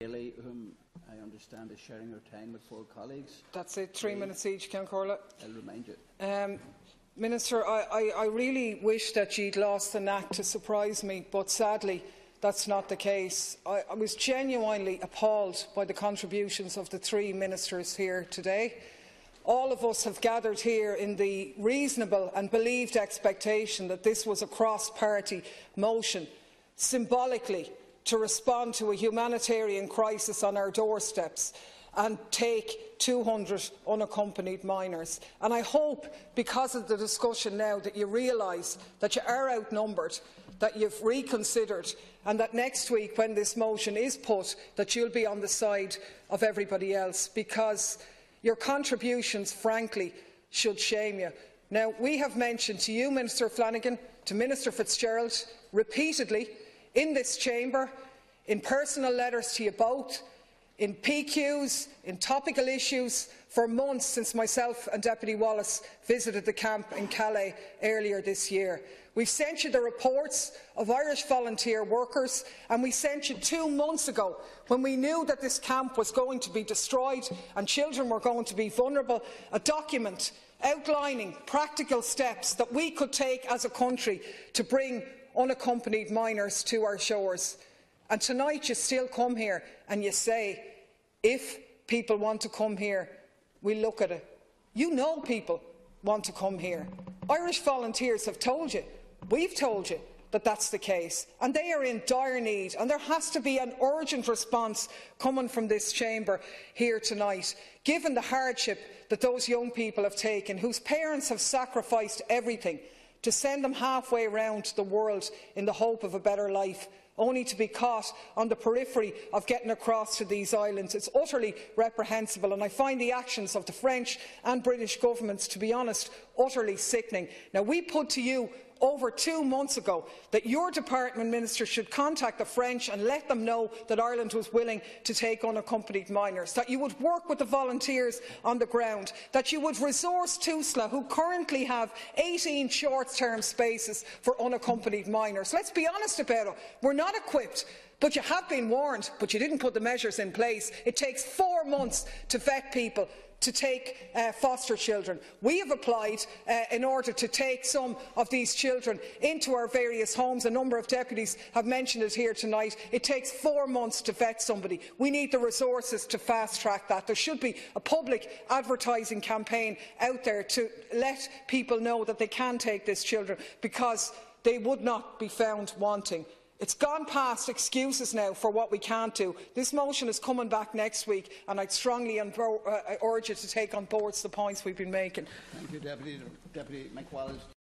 Daly, whom I understand is sharing her time with 4 colleagues. That's it, 3 minutes each, Ceann Comhairle. I'll remind you. Minister, I really wish that you'd lost the knack to surprise me, but sadly that's not the case. I was genuinely appalled by the contributions of the 3 ministers here today. All of us have gathered here in the reasonable and believed expectation that this was a cross-party motion, symbolically to respond to a humanitarian crisis on our doorsteps and take 200 unaccompanied minors. And I hope, because of the discussion now, that you realise that you are outnumbered, that you've reconsidered, and that next week, when this motion is put, that you'll be on the side of everybody else, because your contributions, frankly, should shame you. Now, we have mentioned to you, Minister Flanagan, to Minister Fitzgerald, repeatedly, in this chamber, in personal letters to you both, in PQs, in topical issues, for months since myself and Deputy Wallace visited the camp in Calais earlier this year. We've sent you the reports of Irish volunteer workers, and we sent you 2 months ago, when we knew that this camp was going to be destroyed and children were going to be vulnerable, a document outlining practical steps that we could take as a country to bring unaccompanied minors to our shores. And tonight you still come here and you say, if people want to come here, we'll look at it. You know people want to come here. Irish volunteers have told you, we've told you, that that's the case, and they are in dire need, and there has to be an urgent response coming from this chamber here tonight, given the hardship that those young people have taken, whose parents have sacrificed everything to send them halfway around the world in the hope of a better life, only to be caught on the periphery of getting across to these islands. It's utterly reprehensible, and I find the actions of the French and British governments, to be honest, utterly sickening. Now, we put to you over 2 months ago that your department, Minister, should contact the French and let them know that Ireland was willing to take unaccompanied minors, that you would work with the volunteers on the ground, that you would resource TUSLA, who currently have 18 short-term spaces for unaccompanied minors. Let's be honest about it. We're not equipped. But you have been warned, but you didn't put the measures in place. It takes 4 months to vet people to take foster children. We have applied in order to take some of these children into our various homes. A number of deputies have mentioned it here tonight. It takes 4 months to vet somebody. We need the resources to fast-track that. There should be a public advertising campaign out there to let people know that they can take these children, because they would not be found wanting. It's gone past excuses now for what we can't do. This motion is coming back next week, and I'd strongly urge you to take on board the points we've been making. Thank you, Deputy McWallis.